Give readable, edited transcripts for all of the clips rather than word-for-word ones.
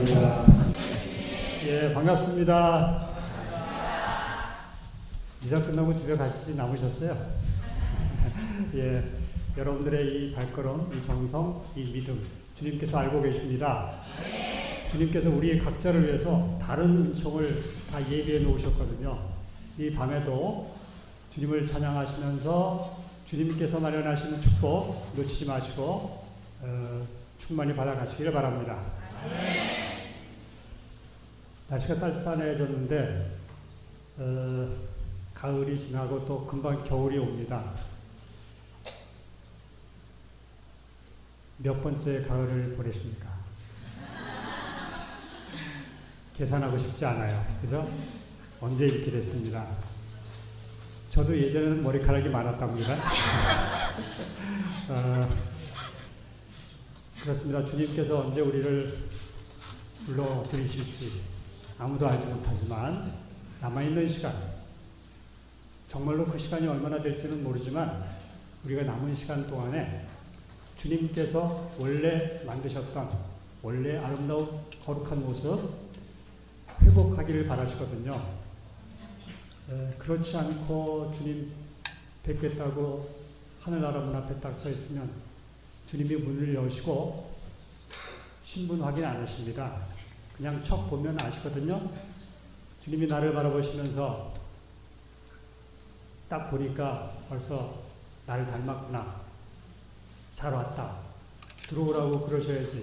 할렐루야. 예, 반갑습니다. 이사 끝나고 집에 가시지 남으셨어요? 예, 여러분들의 이 발걸음, 이 정성, 이 믿음, 주님께서 알고 계십니다. 주님께서 우리 각자를 위해서 다른 은총을 다 예비해 놓으셨거든요. 이 밤에도 주님을 찬양하시면서 주님께서 마련하시는 축복 놓치지 마시고 충만히 받아가시길 바랍니다. 날씨가 쌀쌀해졌는데 가을이 지나고 또 금방 겨울이 옵니다. 몇 번째 가을을 보내십니까? 계산하고 싶지 않아요. 그죠? 언제 이렇게 됐습니다. 저도 예전에는 머리카락이 많았답니다. 그렇습니다. 주님께서 언제 우리를 불러들이실지 아무도 알지 못하지만 남아있는 시간, 정말로 그 시간이 얼마나 될지는 모르지만 우리가 남은 시간 동안에 주님께서 원래 만드셨던 원래 아름다운 거룩한 모습 회복하기를 바라시거든요. 그렇지 않고 주님 뵙겠다고 하늘나라 문 앞에 딱 서 있으면 주님이 문을 여시고 신분 확인 안 하십니다. 그냥 척 보면 아시거든요. 주님이 나를 바라보시면서 딱 보니까 벌써 나를 닮았구나. 잘 왔다. 들어오라고 그러셔야지.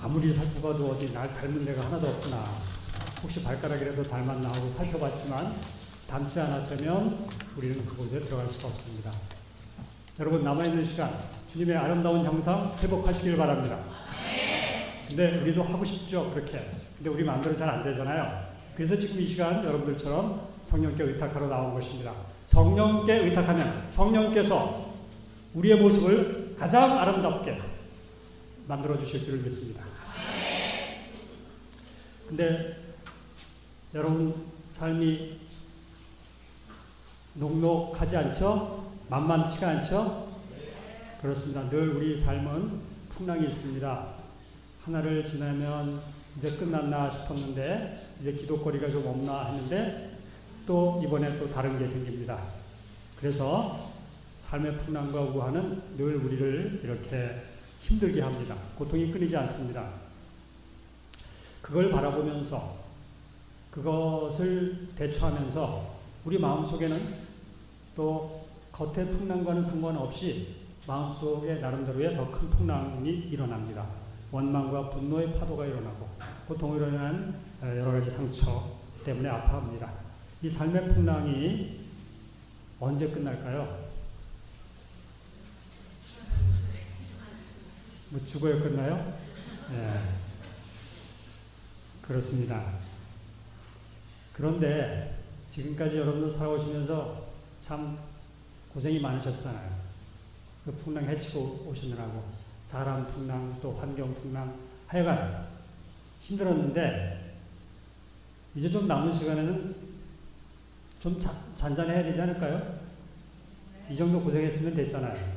아무리 살펴봐도 어디 날 닮은 데가 하나도 없구나. 혹시 발가락이라도 닮았나 하고 살펴봤지만 닮지 않았다면 우리는 그곳에 들어갈 수가 없습니다. 여러분 남아있는 시간 주님의 아름다운 형상 회복하시길 바랍니다. 근데 우리도 하고 싶죠, 그렇게. 근데 우리 마음대로 잘 안 되잖아요. 그래서 지금 이 시간 여러분들처럼 성령께 의탁하러 나온 것입니다. 성령께 의탁하면 성령께서 우리의 모습을 가장 아름답게 만들어 주실 줄을 믿습니다. 근데 여러분 삶이 녹록하지 않죠? 만만치가 않죠? 그렇습니다. 늘 우리 삶은 풍랑이 있습니다. 하나를 지나면 이제 끝났나 싶었는데 이제 기도거리가 좀 없나 했는데 또 이번에 또 다른 게 생깁니다. 그래서 삶의 풍랑과 우환은 늘 우리를 이렇게 힘들게 합니다. 고통이 끊이지 않습니다. 그걸 바라보면서 그것을 대처하면서 우리 마음속에는 또 겉의 풍랑과는 상관없이 마음속에 나름대로의 더 큰 풍랑이 일어납니다. 원망과 분노의 파도가 일어나고 고통으로 인한 여러 가지 상처 때문에 아파합니다. 이 삶의 풍랑이 언제 끝날까요? 뭐 죽어야 끝나요? 네. 그렇습니다. 그런데 지금까지 여러분들 살아오시면서 참 고생이 많으셨잖아요. 그 풍랑 헤치고 오시느라고. 사람 풍랑, 또 환경 풍랑, 하여간 힘들었는데 이제 좀 남은 시간에는 좀 잔잔해야 되지 않을까요? 이 정도 고생했으면 됐잖아요.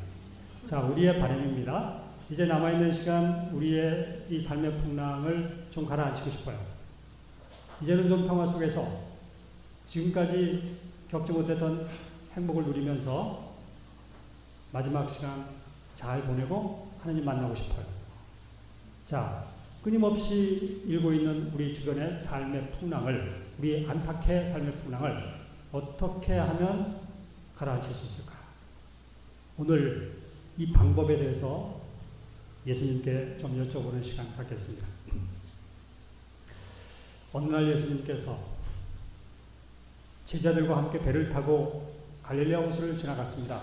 자, 우리의 바람입니다. 이제 남아있는 시간 우리의 이 삶의 풍랑을 좀 가라앉히고 싶어요. 이제는 좀 평화 속에서 지금까지 겪지 못했던 행복을 누리면서 마지막 시간 잘 보내고 하나님 만나고 싶어요. 자, 끊임없이 일고 있는 우리 주변의 삶의 풍랑을, 우리 안팎의 삶의 풍랑을 어떻게 하면 가라앉힐 수 있을까? 오늘 이 방법에 대해서 예수님께 좀 여쭤보는 시간 갖겠습니다. 어느 날 예수님께서 제자들과 함께 배를 타고 갈릴레아 호수를 지나갔습니다.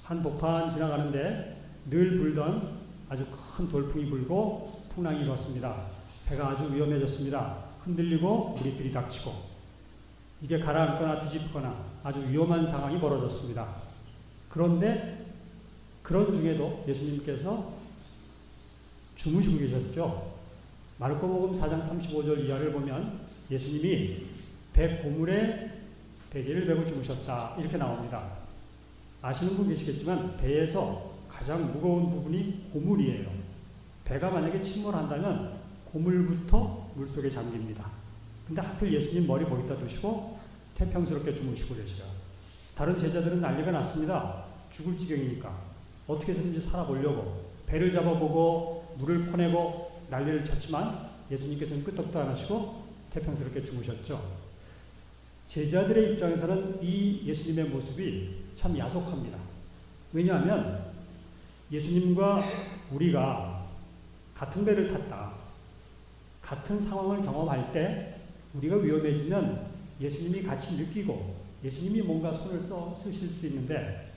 한복판 지나가는데 늘 불던 아주 큰 돌풍이 불고 풍랑이 일었습니다. 배가 아주 위험해졌습니다. 흔들리고 물이 들이닥치고 이게 가라앉거나 뒤집거나 아주 위험한 상황이 벌어졌습니다. 그런데 그런 중에도 예수님께서 주무시고 계셨죠. 마르코복음 4장 35절 이하를 보면 예수님이 배 고물에 베개를 베고 주무셨다 이렇게 나옵니다. 아시는 분 계시겠지만 배에서 가장 무거운 부분이 고물이에요. 배가 만약에 침몰한다면 보물부터 물속에 잠깁니다. 근데 하필 예수님 머리 거기다 두시고 태평스럽게 주무시고 계셔요. 다른 제자들은 난리가 났습니다. 죽을 지경이니까. 어떻게 해서든지 살아보려고 배를 잡아보고 물을 퍼내고 난리를 쳤지만 예수님께서는 끄떡도 안 하시고 태평스럽게 주무셨죠. 제자들의 입장에서는 이 예수님의 모습이 참 야속합니다. 왜냐하면 예수님과 우리가 같은 배를 탔다. 같은 상황을 경험할 때 우리가 위험해지면 예수님이 같이 느끼고 예수님이 뭔가 손을 쓰실 수 있는데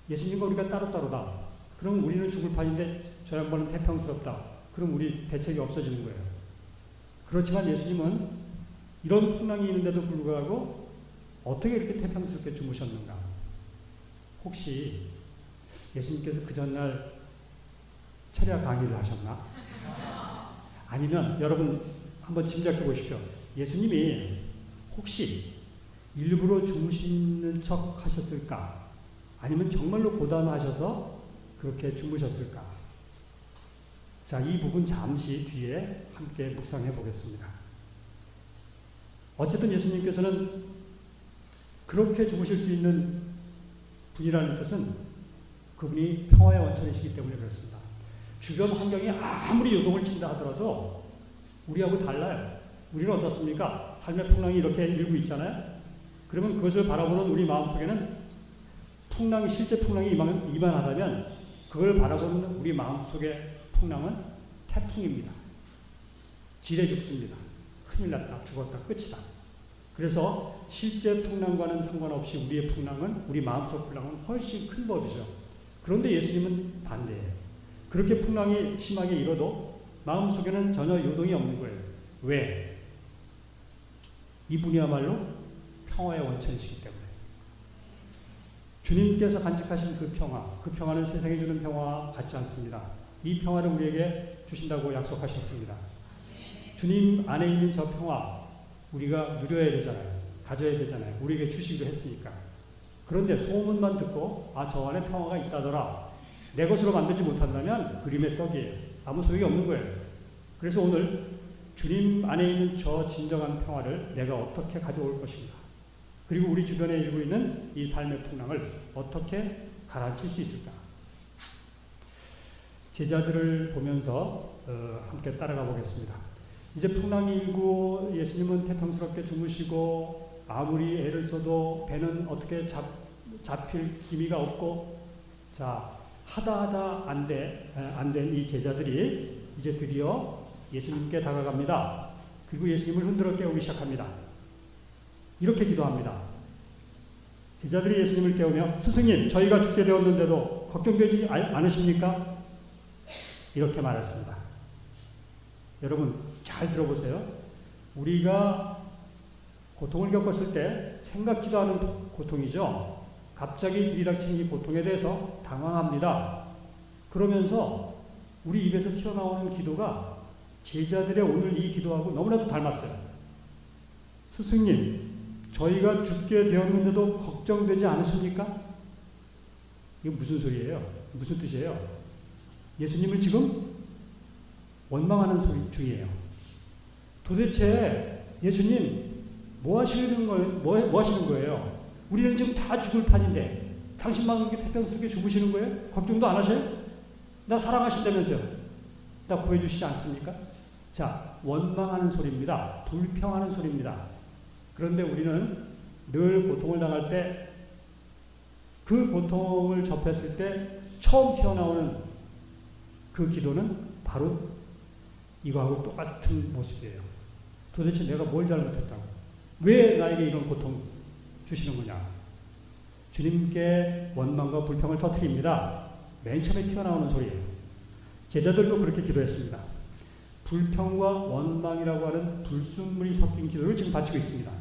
예수님과 우리가 따로따로다. 그럼 우리는 죽을 판인데 저 양반은 태평스럽다. 그럼 우리 대책이 없어지는 거예요. 그렇지만 예수님은 이런 풍랑이 있는데도 불구하고 어떻게 이렇게 태평스럽게 주무셨는가? 혹시 예수님께서 그 전날 철야 강의를 하셨나? 아니면 여러분 한번 짐작해 보십시오. 예수님이 혹시 일부러 주무시는 척 하셨을까? 아니면 정말로 고단하셔서 그렇게 주무셨을까? 자, 이 부분 잠시 뒤에 함께 묵상해 보겠습니다. 어쨌든 예수님께서는 그렇게 주무실 수 있는 분이라는 뜻은 그분이 평화의 원천이시기 때문에 그렇습니다. 주변 환경이 아무리 요동을 친다 하더라도 우리하고 달라요. 우리는 어떻습니까? 삶의 풍랑이 이렇게 일고 있잖아요. 그러면 그것을 바라보는 우리 마음속에는 풍랑이, 실제 풍랑이 이만하다면 그걸 바라보는 우리 마음속의 풍랑은 태풍입니다. 지레 죽습니다. 큰일 났다. 죽었다. 끝이다. 그래서 실제 풍랑과는 상관없이 우리의 풍랑은, 우리 마음속 풍랑은 훨씬 큰 법이죠. 그런데 예수님은 반대예요. 그렇게 풍랑이 심하게 일어도 마음속에는 전혀 요동이 없는 거예요. 왜? 이분이야말로 평화의 원천이시기 때문에. 주님께서 간직하신 그 평화는 세상이 주는 평화와 같지 않습니다. 이 평화를 우리에게 주신다고 약속하셨습니다. 주님 안에 있는 저 평화, 우리가 누려야 되잖아요. 가져야 되잖아요. 우리에게 주시기로 했으니까. 그런데 소문만 듣고, 저 안에 평화가 있다더라. 내 것으로 만들지 못한다면 그림의 떡이에요. 아무 소용이 없는 거예요. 그래서 오늘 주님 안에 있는 저 진정한 평화를 내가 어떻게 가져올 것인가. 그리고 우리 주변에 일고 있는 이 삶의 풍랑을 어떻게 가라앉힐 수 있을까. 제자들을 보면서 함께 따라가 보겠습니다. 이제 풍랑이 일고 예수님은 태평스럽게 주무시고 아무리 애를 써도 배는 어떻게 잡힐 기미가 없고, 자, 하다 안 된 이 제자들이 이제 드디어 예수님께 다가갑니다. 그리고 예수님을 흔들어 깨우기 시작합니다. 이렇게 기도합니다. 제자들이 예수님을 깨우며 스승님, 저희가 죽게 되었는데도 걱정되지 않으십니까? 이렇게 말했습니다. 여러분 잘 들어보세요. 우리가 고통을 겪었을 때 생각지도 않은 고통이죠. 갑자기 들이닥친 이 고통에 대해서 당황합니다. 그러면서 우리 입에서 튀어나오는 기도가 제자들의 오늘 이 기도하고 너무나도 닮았어요. 스승님, 저희가 죽게 되었는데도 걱정되지 않으십니까? 이거 무슨 소리예요? 무슨 뜻이에요? 예수님을 지금 원망하는 소리 중이에요. 도대체 예수님 뭐 하시는 거예요? 우리는 지금 다 죽을 판인데 당신만 그렇게 태평스럽게 죽으시는 거예요? 걱정도 안 하셔요? 나 사랑하신다면서요? 나 구해주시지 않습니까? 자, 원망하는 소리입니다. 불평하는 소리입니다. 그런데 우리는 늘 고통을 당할 때 그 고통을 접했을 때 처음 튀어나오는 그 기도는 바로 이거하고 똑같은 모습이에요. 도대체 내가 뭘 잘못했다고? 왜 나에게 이런 고통 주시는 거냐? 주님께 원망과 불평을 터뜨립니다. 맨 처음에 튀어나오는 소리예요. 제자들도 그렇게 기도했습니다. 불평과 원망이라고 하는 불순물이 섞인 기도를 지금 바치고 있습니다.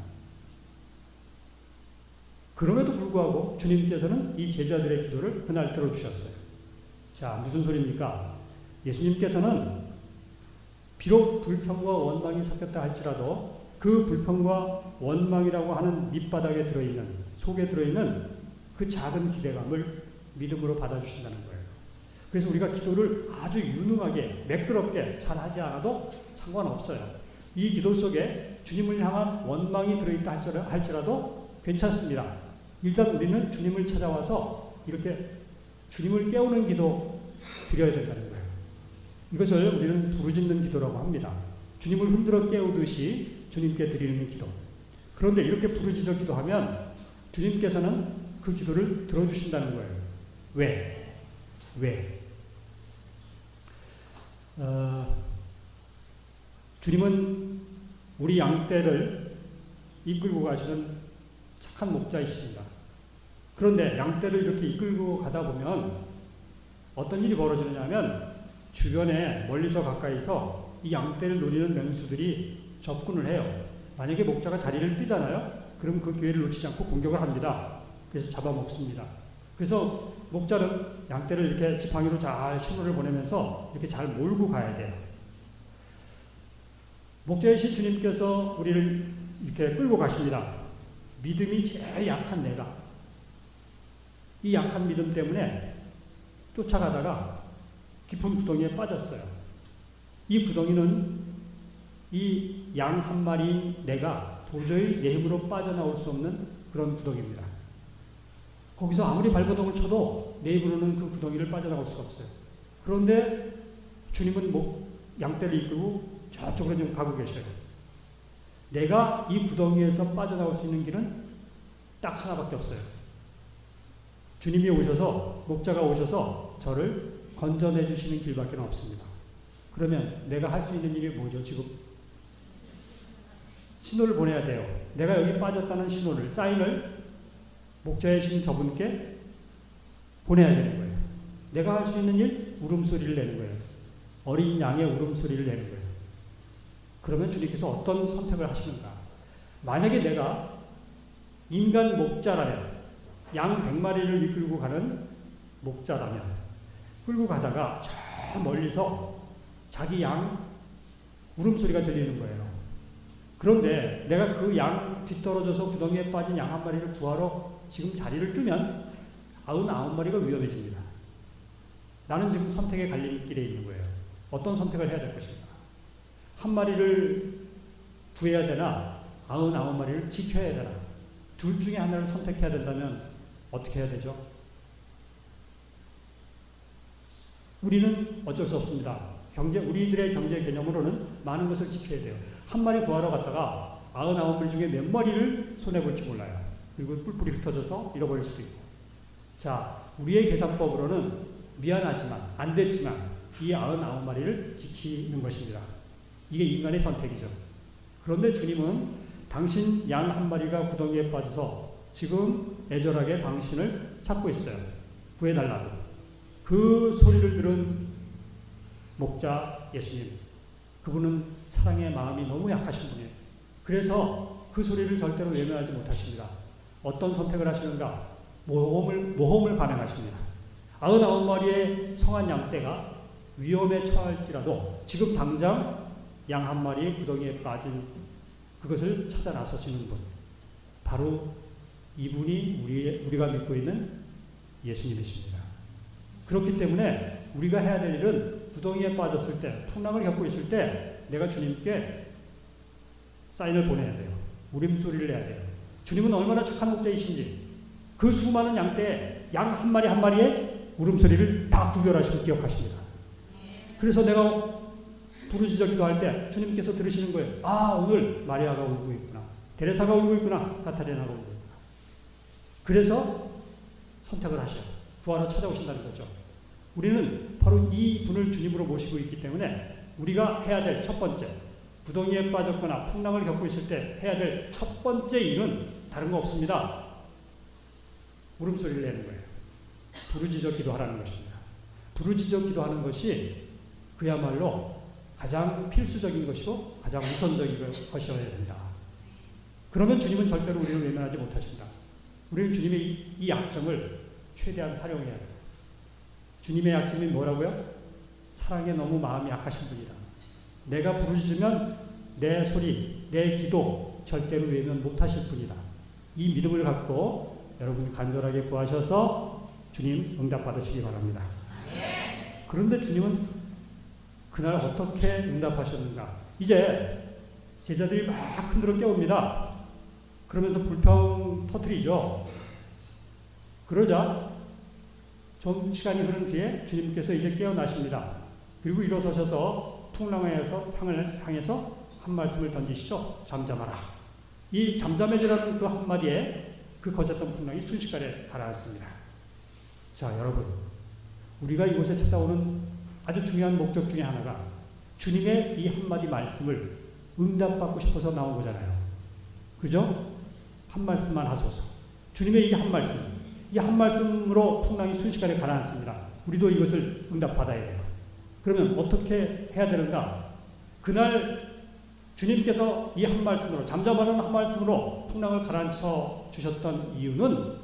그럼에도 불구하고 주님께서는 이 제자들의 기도를 그날 들어주셨어요. 자, 무슨 소리입니까? 예수님께서는 비록 불평과 원망이 섞였다 할지라도 그 불평과 원망이라고 하는 밑바닥에 들어있는, 속에 들어있는 그 작은 기대감을 믿음으로 받아주신다는 거예요. 그래서 우리가 기도를 아주 유능하게, 매끄럽게 잘하지 않아도 상관없어요. 이 기도 속에 주님을 향한 원망이 들어있다 할지라도 괜찮습니다. 일단 우리는 주님을 찾아와서 이렇게 주님을 깨우는 기도 드려야 된다는 거예요. 이것을 우리는 부르짖는 기도라고 합니다. 주님을 흔들어 깨우듯이 주님께 드리는 기도. 그런데 이렇게 부르짖어 기도하면 주님께서는 그 기도를 들어주신다는 거예요. 왜? 주님은 우리 양떼를 이끌고 가시는 착한 목자이십니다. 그런데 양떼를 이렇게 이끌고 가다 보면 어떤 일이 벌어지느냐면 주변에 멀리서 가까이서 이 양떼를 노리는 맹수들이 접근을 해요. 만약에 목자가 자리를 뜨잖아요. 그럼 그 기회를 놓치지 않고 공격을 합니다. 그래서 잡아먹습니다. 그래서 목자는 양떼를 이렇게 지팡이로 잘 신호를 보내면서 이렇게 잘 몰고 가야 돼요. 목자이신 주님께서 우리를 이렇게 끌고 가십니다. 믿음이 제일 약한 내가 이 약한 믿음 때문에 쫓아가다가 깊은 구덩이에 빠졌어요. 이 구덩이는 이 양 한 마리인 내가 도저히 내 힘으로 빠져나올 수 없는 그런 구덩이입니다. 거기서 아무리 발버둥을 쳐도 내 힘으로는 그 구덩이를 빠져나올 수가 없어요. 그런데 주님은 양떼를 이끌고 저쪽으로 좀 가고 계셔요. 내가 이 구덩이에서 빠져나올 수 있는 길은 딱 하나밖에 없어요. 주님이 오셔서, 목자가 오셔서 저를 건져내 주시는 길밖에 없습니다. 그러면 내가 할 수 있는 일이 뭐죠, 지금? 신호를 보내야 돼요. 내가 여기 빠졌다는 신호를, 사인을 목자이신 저분께 보내야 되는 거예요. 내가 할 수 있는 일, 울음소리를 내는 거예요. 어린 양의 울음소리를 내는 거예요. 그러면 주님께서 어떤 선택을 하시는가? 만약에 내가 인간 목자라면, 양 100마리를 이끌고 가는 목자라면, 끌고 가다가 저 멀리서 자기 양 울음소리가 들리는 거예요. 그런데 내가 그 양 뒤떨어져서 구덩이에 빠진 양 한 마리를 구하러 지금 자리를 뜨면 99마리가 위험해집니다. 나는 지금 선택의 갈림길에 있는 거예요. 어떤 선택을 해야 될 것인가? 한 마리를 구해야 되나 99마리를 지켜야 되나? 둘 중에 하나를 선택해야 된다면 어떻게 해야 되죠? 우리는 어쩔 수 없습니다. 우리들의 경제 개념으로는 많은 것을 지켜야 돼요. 한 마리 구하러 갔다가 99마리 중에 몇 마리를 손해볼지 몰라요. 그리고 뿔뿔이 흩어져서 잃어버릴 수도 있고. 자, 우리의 계산법으로는 미안하지만, 안 됐지만 이 99마리를 지키는 것입니다. 이게 인간의 선택이죠. 그런데 주님은 당신 양 한 마리가 구덩이에 빠져서 지금 애절하게 당신을 찾고 있어요. 구해달라고. 그 소리를 들은 목자 예수님, 그분은 사랑의 마음이 너무 약하신 분이에요. 그래서 그 소리를 절대로 외면하지 못하십니다. 어떤 선택을 하시는가? 모험을 감행하십니다. 99마리의 성한 양떼가 위험에 처할지라도 지금 당장 양 한 마리의 구덩이에 빠진 그것을 찾아 나서시는 분, 바로 이분이 우리가 믿고 있는 예수님이십니다. 그렇기 때문에 우리가 해야 될 일은 구덩이에 빠졌을 때, 풍랑을 겪고 있을 때 내가 주님께 사인을 보내야 돼요. 울음소리를 내야 돼요. 주님은 얼마나 착한 목자이신지 그 수많은 양떼에 양 한 마리 한 마리의 울음소리를 다 구별하시고 기억하십니다. 그래서 내가 부르짖어 기도할 때 주님께서 들으시는 거예요. 아, 오늘 마리아가 울고 있구나. 데레사가 울고 있구나. 카타리나가 울고 있구나. 그래서 선택을 하셔요. 구하러 찾아오신다는 거죠. 우리는 바로 이 분을 주님으로 모시고 있기 때문에 우리가 해야 될 첫 번째, 구덩이에 빠졌거나 풍랑을 겪고 있을 때 해야 될 첫 번째 일은 다른 거 없습니다. 울음소리를 내는 거예요. 부르짖어 기도하라는 것입니다. 부르짖어 기도하는 것이 그야말로 가장 필수적인 것이고 가장 우선적인 것이어야 된다. 그러면 주님은 절대로 우리를 외면하지 못하신다. 우리는 주님의 이 약점을 최대한 활용해야 돼요. 주님의 약점이 뭐라고요? 사랑에 너무 마음이 약하신 분이다. 내가 부르짖으면 내 소리, 내 기도 절대로 외면 못하실 분이다. 이 믿음을 갖고 여러분 간절하게 구하셔서 주님 응답받으시기 바랍니다. 그런데 주님은 그날 어떻게 응답하셨는가? 이제 제자들이 막 흔들어 깨웁니다. 그러면서 불평 터뜨리죠. 그러자 좀 시간이 흐른 뒤에 주님께서 이제 깨어나십니다. 그리고 일어서셔서 풍랑에서 탕을 향해서 한 말씀을 던지시죠. 잠잠하라. 이 잠잠해지라는 그 한마디에 그 거쳤던 풍랑이 순식간에 가라앉습니다. 자, 여러분, 우리가 이곳에 찾아오는 아주 중요한 목적 중에 하나가 주님의 이 한마디 말씀을 응답받고 싶어서 나온 거잖아요. 그죠? 한 말씀만 하소서. 주님의 이 한 말씀, 이 한 말씀으로 풍랑이 순식간에 가라앉습니다. 우리도 이것을 응답받아야 돼요. 그러면 어떻게 해야 되는가? 그날 주님께서 이 한 말씀으로, 잠잠하는 한 말씀으로 풍랑을 가라앉혀 주셨던 이유는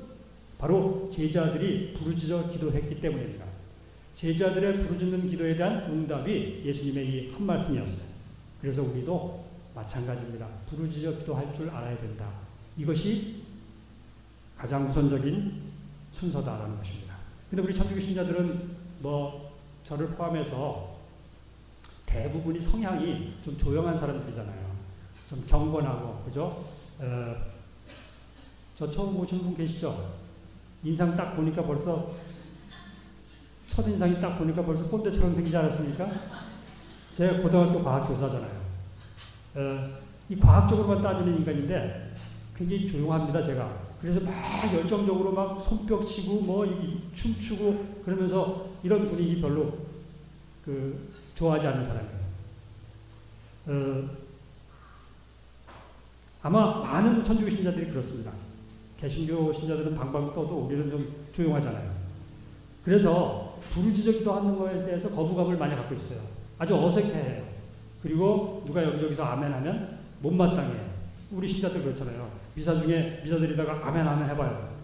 바로 제자들이 부르짖어 기도했기 때문입니다. 제자들의 부르짖는 기도에 대한 응답이 예수님의 이 한 말씀이었어요. 그래서 우리도 마찬가지입니다. 부르짖어 기도할 줄 알아야 된다. 이것이 가장 우선적인 순서다라는 것입니다. 근데 우리 천주교 신자들은 저를 포함해서 대부분이 성향이 좀 조용한 사람들이잖아요. 좀 경건하고, 그죠? 저 처음 오신 분 계시죠? 인상 딱 보니까 벌써, 첫인상이 딱 보니까 벌써 꼰대처럼 생기지 않았습니까? 제가 고등학교 과학교사잖아요. 이 과학적으로만 따지는 인간인데 굉장히 조용합니다, 제가. 그래서 막 열정적으로 막 손뼉 치고 춤추고 그러면서 이런 분위기 별로 좋아하지 않는 사람이에요. 아마 많은 천주교 신자들이 그렇습니다. 개신교 신자들은 방방 떠도 우리는 좀 조용하잖아요. 그래서 부르짖어 기도하는 것에 대해서 거부감을 많이 갖고 있어요. 아주 어색해해요. 그리고 누가 여기저기서 아멘 하면 못마땅해요. 우리 신자들 그렇잖아요. 미사 중에 미사드리다가 아멘 아멘 해봐요.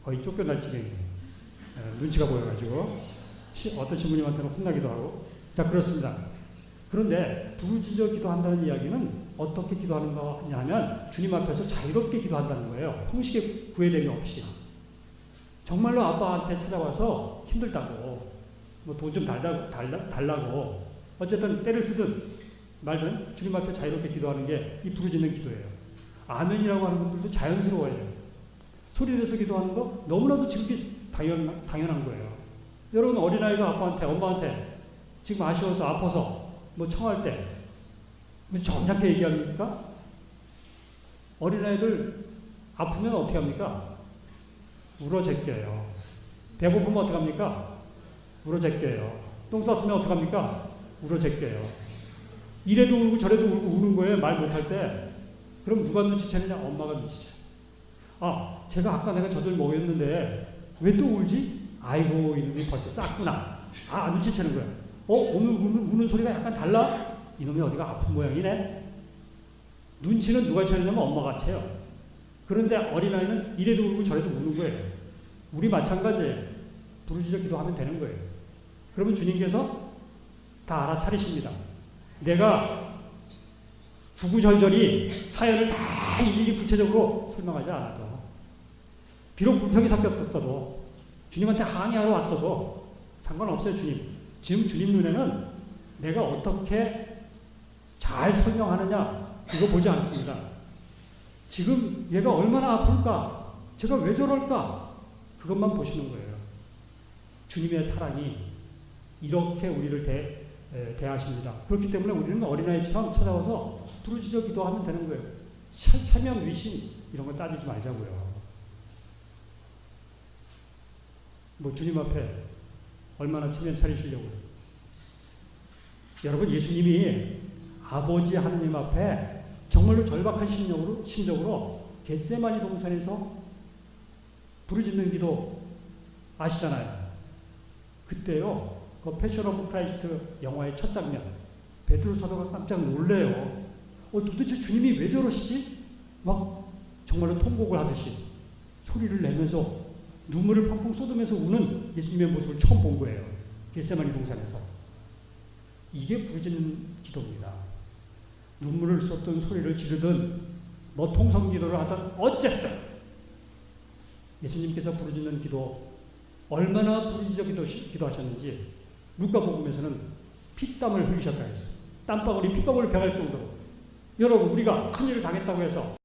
거의 쫓겨날 지경이에요. 눈치가 보여가지고 어떤 신부님한테는 혼나기도 하고. 자, 그렇습니다. 그런데 부르짖어 기도한다는 이야기는 어떻게 기도하는 거냐 하면 주님 앞에서 자유롭게 기도한다는 거예요. 형식에 구애됨이 없이. 정말로 아빠한테 찾아와서 힘들다고 돈 좀 달라고 어쨌든 때를 쓰든 말든 주님 앞에 자유롭게 기도하는 게 이 부르짖는 기도예요. 아멘이라고 하는 것들도 자연스러워요. 소리 내서 기도하는 거 너무나도 지극히 당연한 거예요. 여러분 어린아이가 아빠한테 엄마한테 지금 아쉬워서 아파서 청할 때 점잖게 얘기합니까? 어린아이들 아프면 어떻게 합니까? 울어 제껴요. 배고프면 어떻게 합니까? 울어 제껴요. 똥 쌌으면 어떻게 합니까? 울어 제껴요. 이래도 울고 저래도 울고 우는 거예요. 말 못할 때. 그럼 누가 눈치채느냐? 엄마가 눈치채요. 아, 제가 아까 내가 젖을 먹였는데 왜 또 울지? 아이고, 이놈이 벌써 쌌구나. 아, 눈치채는 거야. 오늘 우는 소리가 약간 달라? 이놈이 어디가 아픈 모양이네? 눈치는 누가 채느냐면 엄마가 채요. 그런데 어린아이는 이래도 울고 저래도 우는 거예요. 우리 마찬가지예요. 부르짖어 기도하면 되는 거예요. 그러면 주님께서 다 알아차리십니다. 내가 구구절절히 사연을 다 일일이 구체적으로 설명하지 않아도 비록 불평이 섞였어도 주님한테 항의하러 왔어도 상관없어요. 지금 주님 눈에는 내가 어떻게 잘 설명하느냐 이거 보지 않습니다. 지금 얘가 얼마나 아플까? 제가 왜 저럴까? 그것만 보시는 거예요. 주님의 사랑이 이렇게 우리를 대하십니다. 그렇기 때문에 우리는 어린아이처럼 찾아와서 부르짖어 기도하면 되는 거예요. 체면, 위신 이런 거 따지지 말자고요. 주님 앞에 얼마나 체면 차리시려고요. 여러분 예수님이 아버지 하느님 앞에 정말로 절박한 심정으로 겟세마니 동산에서 부르짖는 기도 아시잖아요. 그때요. 그 패션 오브 크라이스트 영화의 첫 장면 베드로 사도가 깜짝 놀래요. 도대체 주님이 왜 저러시지? 막 정말로 통곡을 하듯이 소리를 내면서 눈물을 펑펑 쏟으면서 우는 예수님의 모습을 처음 본 거예요. 겟세마니 동산에서. 이게 부르짖는 기도입니다. 눈물을 쏟든 소리를 지르든 통성기도를 하든 어쨌든 예수님께서 부르짖는 기도 얼마나 부르짖어 기도하셨는지 루카복음에서는 피땀을 흘리셨다 했어요. 땀방울이 핏방울을 펴갈 정도로 여러분 우리가 큰일을 당했다고 해서